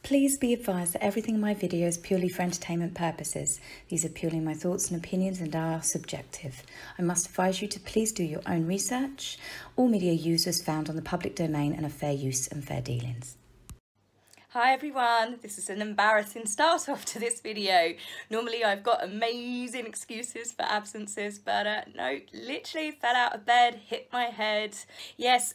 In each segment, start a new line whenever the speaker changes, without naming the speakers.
Please be advised that everything in my video is purely for entertainment purposes. These are purely my thoughts and opinions and are subjective. I must advise you to please do your own research. All media users found on the public domain and of fair use and fair dealings.
Hi everyone, this is an embarrassing start off to this video. Normally I've got amazing excuses for absences, but no, literally fell out of bed, hit my head. Yes,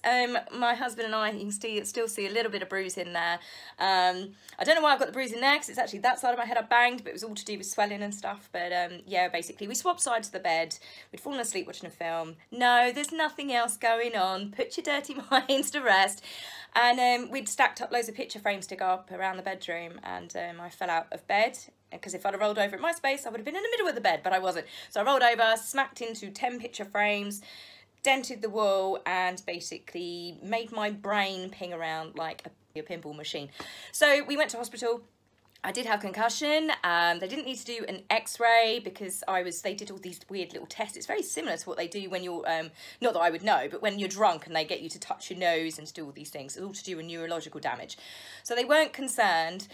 my husband and I, you can still see a little bit of bruise in there. I don't know why I've got the bruise in there, because it's actually that side of my head I banged, but it was all to do with swelling and stuff. But yeah, basically we swapped sides of the bed. We'd fallen asleep watching a film. No, there's nothing else going on. Put your dirty minds to rest. And we'd stacked up loads of picture frames to go up around the bedroom, and I fell out of bed, because if I'd have rolled over at my space I would have been in the middle of the bed, but I wasn't. So I rolled over, smacked into 10 picture frames, dented the wall, and basically made my brain ping around like a pinball machine. So we went to hospital. I did have concussion. They didn't need to do an x-ray because they did all these weird little tests. It's very similar to what they do when you're, not that I would know, but when you're drunk and they get you to touch your nose and to do all these things. It's all to do with neurological damage. So they weren't concerned.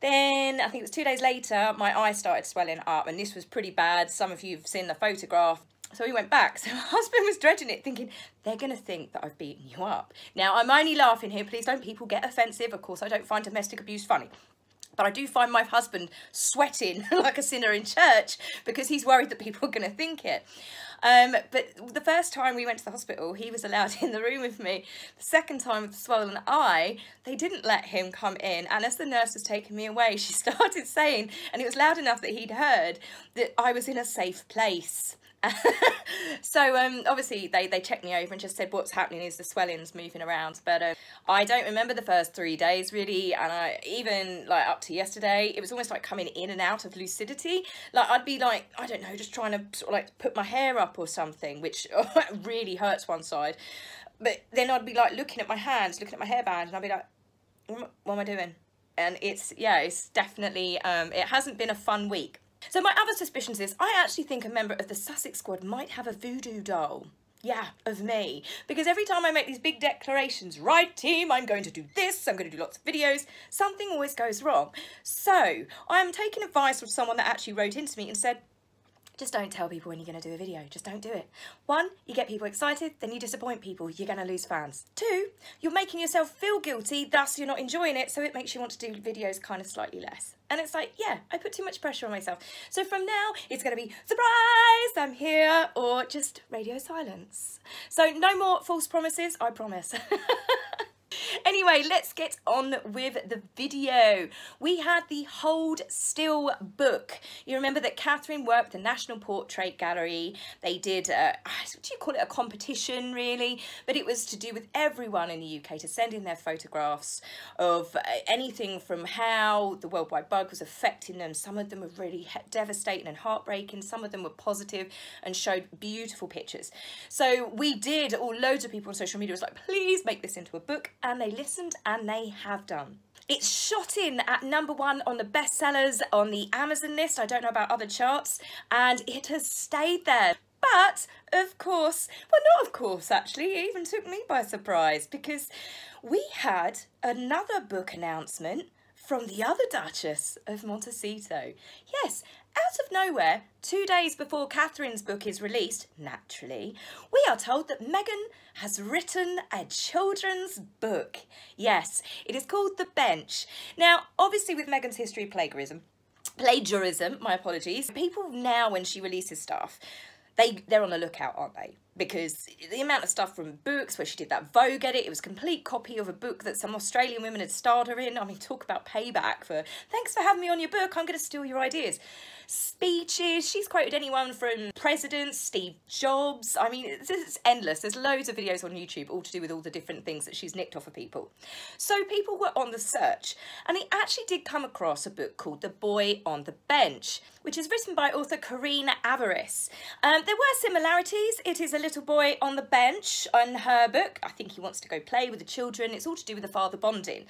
Then, I think it was 2 days later, my eye started swelling up, and this was pretty bad. Some of you have seen the photograph. So we went back. So my husband was dredging it, thinking, they're going to think that I've beaten you up. Now, I'm only laughing here. Please don't people get offensive. Of course, I don't find domestic abuse funny. But I do find my husband sweating like a sinner in church because he's worried that people are going to think it. But the first time we went to the hospital, he was allowed in the room with me. The second time with the swollen eye, they didn't let him come in. And as the nurse was taking me away, she started saying, and it was loud enough that he'd heard, that I was in a safe place. So obviously they checked me over and just said what's happening is the swelling's moving around, but I don't remember the first 3 days really, and even like up to yesterday it was almost like coming in and out of lucidity. Like I'd be like, I don't know, just trying to sort of like put my hair up or something, which really hurts one side, but then I'd be like looking at my hands, looking at my hairband, and I'd be like, what am I doing? And it's definitely it hasn't been a fun week. So my other suspicions is I actually think a member of the Sussex squad might have a voodoo doll. Yeah, of me. Because every time I make these big declarations, right team, I'm going to do this, I'm going to do lots of videos, something always goes wrong. So I'm taking advice from someone that actually wrote into me and said, just don't tell people when you're going to do a video. Just don't do it. 1, you get people excited, then you disappoint people. You're going to lose fans. 2, you're making yourself feel guilty, thus you're not enjoying it, so it makes you want to do videos kind of slightly less. And it's like, yeah, I put too much pressure on myself. So from now, it's going to be, surprise, I'm here, or just radio silence. So no more false promises, I promise. Anyway, let's get on with the video. We had the Hold Still book. You remember that Catherine worked the National Portrait Gallery. They did, what do you call it, a competition really? But it was to do with everyone in the UK to send in their photographs of anything from how the worldwide bug was affecting them. Some of them were really devastating and heartbreaking. Some of them were positive and showed beautiful pictures. So we did, loads of people on social media was like, please make this into a book. And they listened, and they have done. It's shot in at #1 on the bestsellers on the Amazon list. I don't know about other charts, and it has stayed there. But of course, well, not of course actually, it even took me by surprise, because we had another book announcement from the other Duchess of Montecito. Yes, out of nowhere, 2 days before Catherine's book is released, naturally, we are told that Meghan has written a children's book. Yes, it is called The Bench. Now, obviously with Meghan's history of plagiarism, my apologies, people now when she releases stuff, they're on the lookout, aren't they? Because the amount of stuff from books, where she did that Vogue edit, it was a complete copy of a book that some Australian women had starred her in. I mean, talk about payback for, thanks for having me on your book, I'm going to steal your ideas. Speeches, she's quoted anyone from presidents, Steve Jobs. I mean, it's endless. There's loads of videos on YouTube, all to do with all the different things that she's nicked off of people. So people were on the search, and he actually did come across a book called The Boy on the Bench, which is written by author Karina Avaris. There were similarities. It is a little boy on the bench on her book. I think he wants to go play with the children. It's all to do with the father bonding.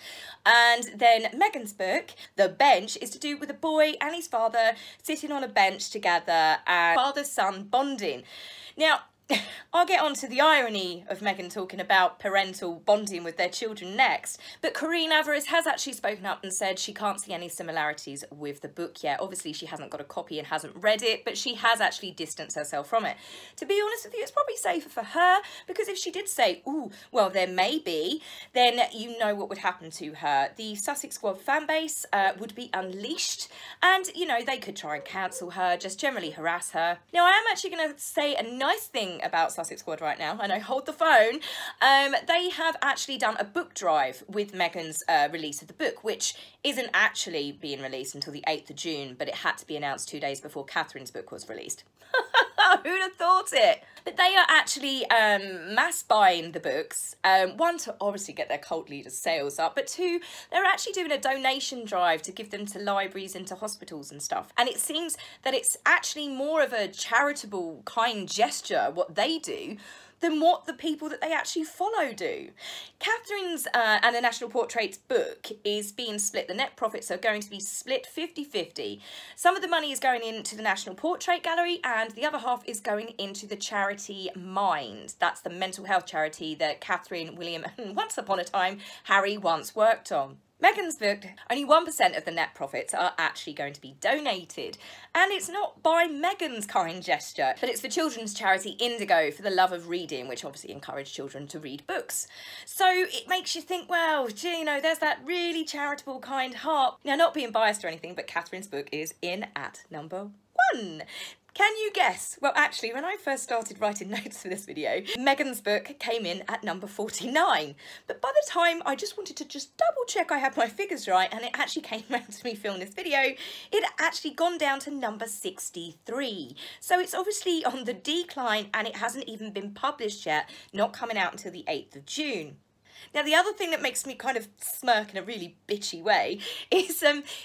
And then Meghan's book, The Bench, is to do with a boy and his father sitting on a bench together and father-son bonding. Now, I'll get on to the irony of Meghan talking about parental bonding with their children next, but Corinne Alvarez has actually spoken up and said she can't see any similarities with the book yet. Obviously, she hasn't got a copy and hasn't read it, but she has actually distanced herself from it. To be honest with you, it's probably safer for her, because if she did say, ooh, well, there may be, then you know what would happen to her. The Sussex Squad fan base would be unleashed, and, you know, they could try and cancel her, just generally harass her. Now, I am actually going to say a nice thing about Sussex Squad right now, and I hold the phone. They have actually done a book drive with Meghan's release of the book, which isn't actually being released until the 8th of June, but it had to be announced 2 days before Catherine's book was released. Who'd have thought it? But they are actually mass buying the books. One, to obviously get their cult leaders' sales up, but two, they're actually doing a donation drive to give them to libraries and to hospitals and stuff. And it seems that it's actually more of a charitable, kind gesture, what they do, than what the people that they actually follow do. Catherine's and the National Portraits book is being split. The net profits are going to be split 50-50. Some of the money is going into the National Portrait Gallery and the other half is going into the charity Mind. That's the mental health charity that Catherine, William, and once upon a time, Harry once worked on. Meghan's book, only 1% of the net profits are actually going to be donated. And it's not by Meghan's kind gesture, but it's the children's charity Indigo for the love of reading, which obviously encourage children to read books. So it makes you think, well, gee, you know, there's that really charitable kind heart. Now, not being biased or anything, but Catherine's book is in at number 1. Can you guess? Well, actually, when I first started writing notes for this video, Meghan's book came in at number 49. But by the time I just wanted to just double check I had my figures right, and it actually came around to me filming this video, it had actually gone down to number 63. So it's obviously on the decline and it hasn't even been published yet, not coming out until the 8th of June. Now, the other thing that makes me kind of smirk in a really bitchy way is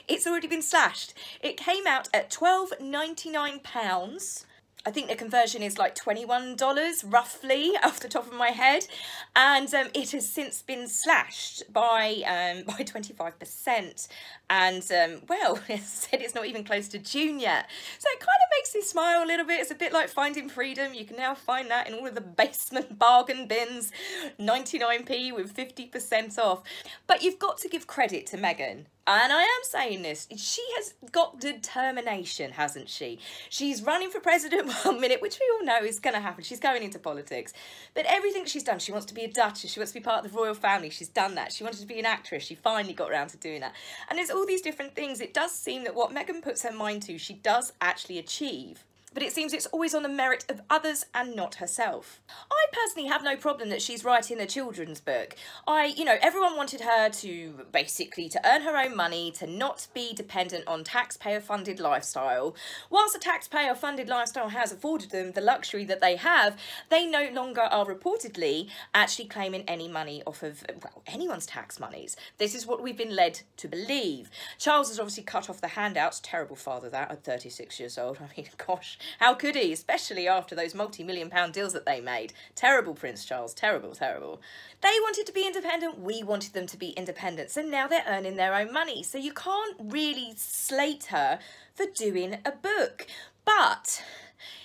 it's already been slashed. It came out at £12.99. I think the conversion is like $21 roughly off the top of my head, and it has since been slashed by 25%. And well, as I said, it's not even close to June yet, so it kind of makes me smile a little bit. It's a bit like Finding Freedom. You can now find that in all of the basement bargain bins, 99p with 50% off. But you've got to give credit to Meghan. And I am saying this, she has got determination, hasn't she? She's running for president one minute, which we all know is going to happen. She's going into politics. But everything she's done, she wants to be a duchess, she wants to be part of the royal family, she's done that. She wanted to be an actress, she finally got around to doing that. And there's all these different things. It does seem that what Meghan puts her mind to, she does actually achieve. But it seems it's always on the merit of others and not herself. I personally have no problem that she's writing a children's book. You know, everyone wanted her to basically to earn her own money, to not be dependent on taxpayer-funded lifestyle. Whilst the taxpayer-funded lifestyle has afforded them the luxury that they have, they no longer are reportedly actually claiming any money off of, well, anyone's tax monies. This is what we've been led to believe. Charles has obviously cut off the handouts. Terrible father that, at 36 years old. I mean, gosh. How could he, especially after those multi-million-pound deals that they made? Terrible, Prince Charles. Terrible, terrible. They wanted to be independent. We wanted them to be independent. So now they're earning their own money. So you can't really slate her for doing a book. But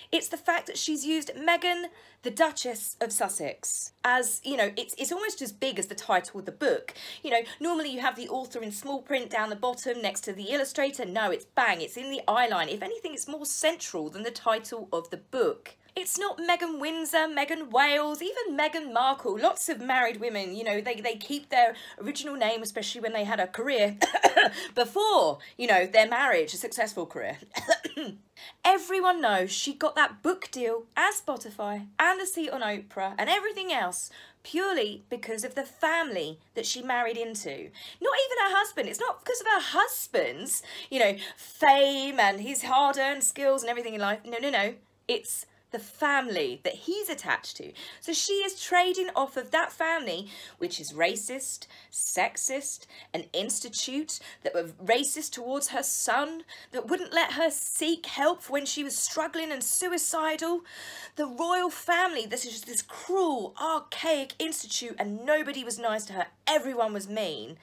it's the fact that she's used Meghan, the Duchess of Sussex, as, you know, it's almost as big as the title of the book. You know, normally you have the author in small print down the bottom next to the illustrator. No, it's bang, it's in the eyeline. If anything, it's more central than the title of the book. It's not Meghan Windsor, Meghan Wales, even Meghan Markle. Lots of married women, you know, they keep their original name, especially when they had a career before, you know, their marriage, a successful career. Everyone knows she got that book deal and Spotify and a seat on Oprah and everything else purely because of the family that she married into. Not even her husband. It's not because of her husband's, you know, fame and his hard-earned skills and everything in life. No, no, no. It's the family that he's attached to. So she is trading off of that family, which is racist, sexist, an institute that were racist towards her son, that wouldn't let her seek help when she was struggling and suicidal. The royal family, this is just this cruel, archaic institute, and nobody was nice to her. Everyone was mean.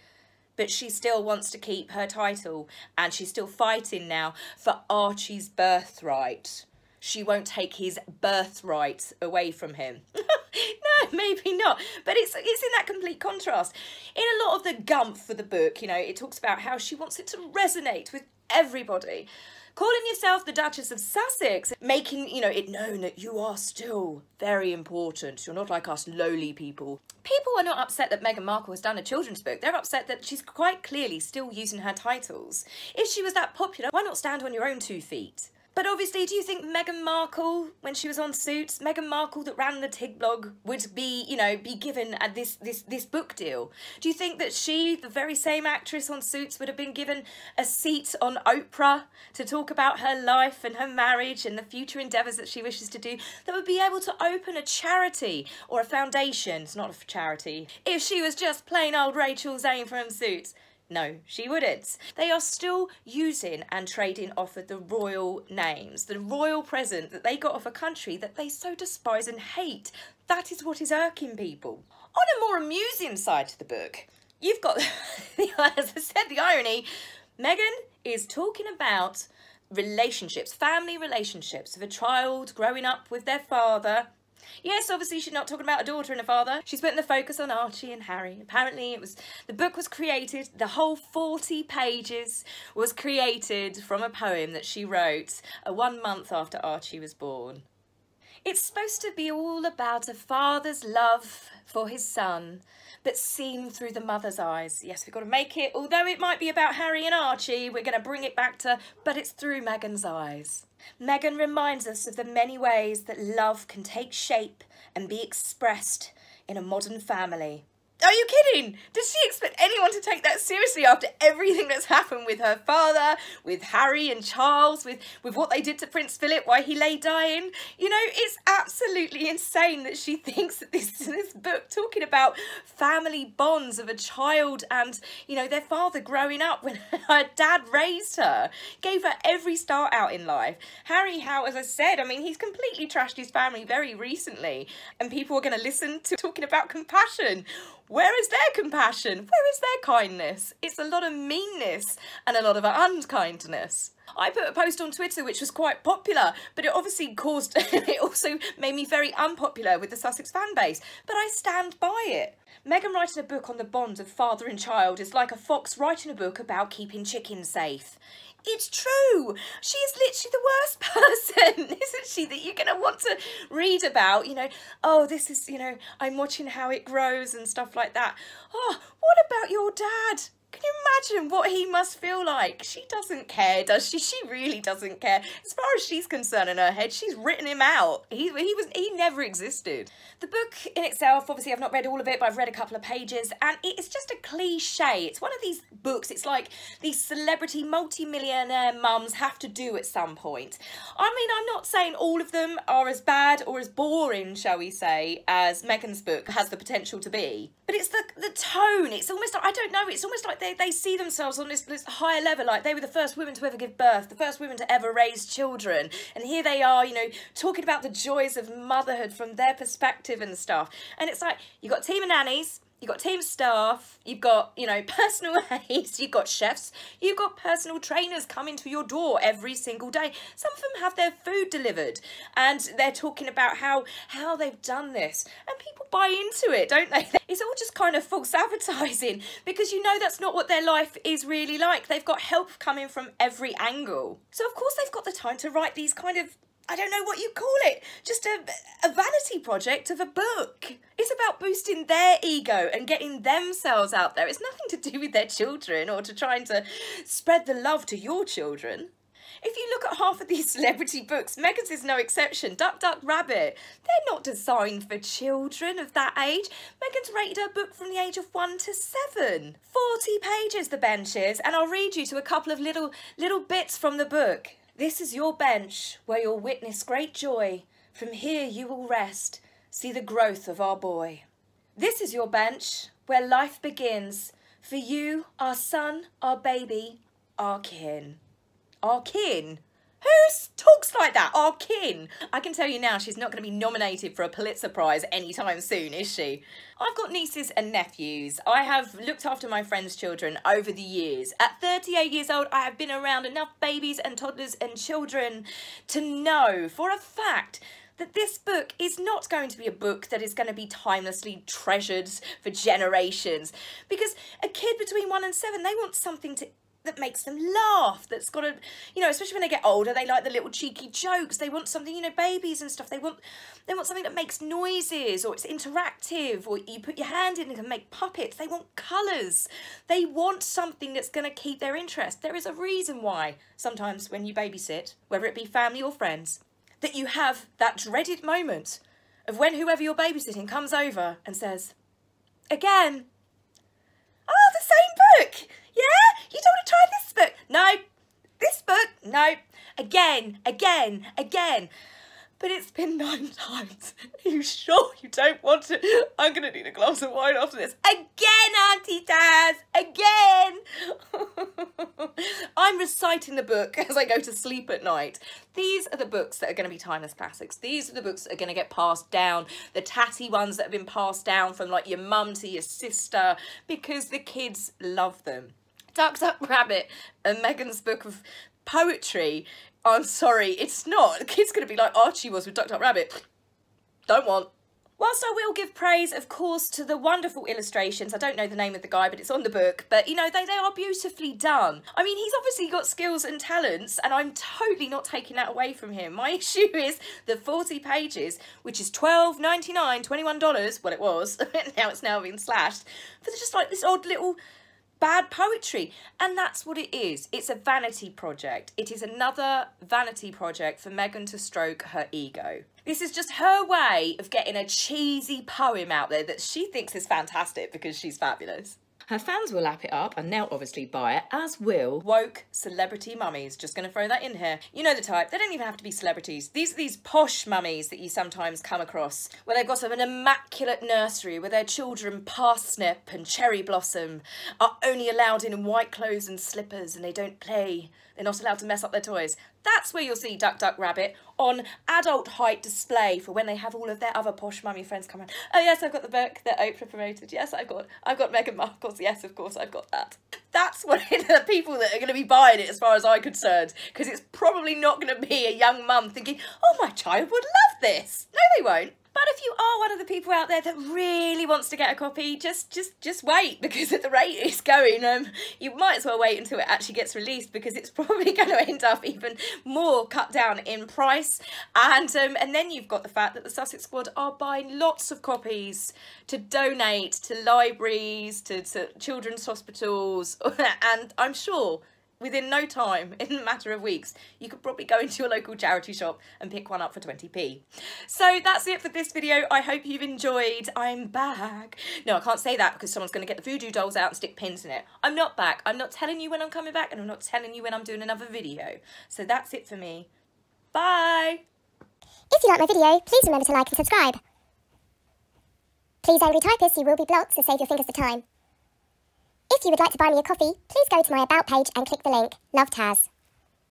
But she still wants to keep her title, and she's still fighting now for Archie's birthright. she won't take his birthright away from him. No, maybe not. But it's in that complete contrast. In a lot of the gumph for the book, you know, it talks about how she wants it to resonate with everybody. Calling yourself the Duchess of Sussex, making, you know, it known that you are still very important. You're not like us lowly people. People are not upset that Meghan Markle has done a children's book. They're upset that she's quite clearly still using her titles. If she was that popular, why not stand on your own 2 feet? But obviously, do you think Meghan Markle, when she was on Suits, Meghan Markle that ran the Tig blog would be, you know, be given this book deal? Do you think that she, the very same actress on Suits, would have been given a seat on Oprah to talk about her life and her marriage and the future endeavours that she wishes to do, that would be able to open a charity or a foundation? It's not a charity. If she was just plain old Rachel Zane from Suits. No, she wouldn't. They are still using and trading off of the royal names, the royal present that they got off a country that they so despise and hate. That is what is irking people. On a more amusing side to the book, you've got, as I said, the irony. Meghan is talking about relationships, family relationships of a child growing up with their father. Yes, obviously she's not talking about a daughter and a father. She's putting the focus on Archie and Harry. Apparently the book was created, the whole 40 pages was created from a poem that she wrote 1 month after Archie was born. It's supposed to be all about a father's love for his son, but seen through the mother's eyes. Yes, we've got to make it, although it might be about Harry and Archie, we're going to bring it back to, but it's through Meghan's eyes. Meghan reminds us of the many ways that love can take shape and be expressed in a modern family. Are you kidding? Does she expect anyone to take that seriously after everything that's happened with her father, with Harry and Charles, with what they did to Prince Philip while he lay dying? You know, it's absolutely insane that she thinks that this book talking about family bonds of a child and, you know, their father growing up when her dad raised her, gave her every start out in life. Harry, how, as I said, I mean, he's completely trashed his family very recently, and people are going to listen to talking about compassion. Where is their compassion? Where is their kindness? It's a lot of meanness and a lot of unkindness. I put a post on Twitter which was quite popular, but it obviously it also made me very unpopular with the Sussex fan base, but I stand by it. Meghan writing a book on the bond of father and child is like a fox writing a book about keeping chickens safe. It's true. She is literally the worst person, isn't she, that you're going to want to read about, you know, oh, this is, you know, I'm watching how it grows and stuff like that. Oh, what about your dad? Can you imagine what he must feel like? She doesn't care, does she? She really doesn't care. As far as she's concerned in her head, she's written him out. He never existed. The book in itself, obviously I've not read all of it, but I've read a couple of pages, and it's just a cliche. It's one of these books, it's like these celebrity multi-millionaire mums have to do at some point. I mean, I'm not saying all of them are as bad or as boring, shall we say, as Meghan's book has the potential to be. But it's the tone. It's almost like, I don't know, it's almost like they see themselves on this higher level, like they were the first women to ever give birth, the first women to ever raise children, and here they are, you know, talking about the joys of motherhood from their perspective and stuff. And it's like, you've got a team of nannies, you've got team staff, you've got, you know, personal aides, you've got chefs, you've got personal trainers coming to your door every single day. Some of them have their food delivered, and they're talking about how they've done this, and people buy into it, don't they? It's all just kind of false advertising, because you know that's not what their life is really like. They've got help coming from every angle. So of course they've got the time to write these kind of, I don't know what you call it, just a vanity project of a book. It's about boosting their ego and getting themselves out there. It's nothing to do with their children or to trying to spread the love to your children. If you look at half of these celebrity books, Meghan's is no exception. Duck, Duck, Rabbit. They're not designed for children of that age. Meghan's rated her book from the age of 1 to 7. 40 pages, the bench is, and I'll read you to a couple of little bits from the book. This is your bench, where you'll witness great joy. From here you will rest, see the growth of our boy. This is your bench, where life begins. For you, our son, our baby, our kin. Our kin? Who talks like that? Our kin. I can tell you now, she's not going to be nominated for a Pulitzer Prize anytime soon, is she? I've got nieces and nephews. I have looked after my friends' children over the years. At 38 years old, I have been around enough babies and toddlers and children to know for a fact that this book is not going to be a book that is going to be timelessly treasured for generations. Because a kid between 1 and 7, they want something that makes them laugh, that's got a, you know, especially when they get older, they like the little cheeky jokes. They want something, you know, babies and stuff, they want something that makes noises, or it's interactive, or you put your hand in and can make puppets. They want colours. They want something that's going to keep their interest. There is a reason why sometimes when you babysit, whether it be family or friends, that you have that dreaded moment of when whoever you're babysitting comes over and says, again, oh, the same book. Yeah? You don't want to try this book? No. This book? No. Again, again, again. But it's been 9 times. Are you sure you don't want to? I'm going to need a glass of wine after this. Again, Auntie Taz. Again. I'm reciting the book as I go to sleep at night. These are the books that are going to be timeless classics. These are the books that are going to get passed down. The tatty ones that have been passed down from like your mum to your sister, because the kids love them. Duck, Duck, Rabbit and Meghan's book of poetry, I'm sorry, it's not. The kid's going to be like Archie was with Duck, Duck, Rabbit. Don't want. Whilst I will give praise, of course, to the wonderful illustrations, I don't know the name of the guy, but it's on the book, but, you know, they are beautifully done. I mean, he's obviously got skills and talents, and I'm totally not taking that away from him. My issue is the 40 pages, which is $12.99, $21, well, it was, it's now been slashed, for just like this odd little bad poetry. And that's what it is. It's a vanity project. It is another vanity project for Meghan to stroke her ego. This is just her way of getting a cheesy poem out there that she thinks is fantastic because she's fabulous. Her fans will lap it up and they'll obviously buy it, as will woke celebrity mummies. Just going to throw that in here. You know the type. They don't even have to be celebrities. These are these posh mummies that you sometimes come across, where they've got sort of an immaculate nursery where their children Parsnip and Cherry Blossom are only allowed in white clothes and slippers, and they don't play. They're not allowed to mess up their toys. That's where you'll see Duck, Duck, Rabbit on adult height display for when they have all of their other posh mummy friends come around. Oh yes, I've got the book that Oprah promoted. Yes, I've got Meghan Markle. Yes, of course, I've got that. That's what the people that are going to be buying it, as far as I'm concerned, because it's probably not going to be a young mum thinking, oh, my child would love this. No, they won't. But if you are one of the people out there that really wants to get a copy, just wait, because at the rate it's going, you might as well wait until it actually gets released, because it's probably going to end up even more cut down in price. And then you've got the fact that the Sussex Squad are buying lots of copies to donate to libraries, to children's hospitals, and I'm sure within no time, in a matter of weeks, you could probably go into your local charity shop and pick one up for 20p. So that's it for this video. I hope you've enjoyed. I'm back. No, I can't say that because someone's going to get the voodoo dolls out and stick pins in it. I'm not back. I'm not telling you when I'm coming back, and I'm not telling you when I'm doing another video. So that's it for me. Bye.
If you like my video, please remember to like and subscribe. Please, angry typists, you will be blocked, so save your fingers the time. If you would like to buy me a coffee, please go to my About page and click the link. Love, Taz.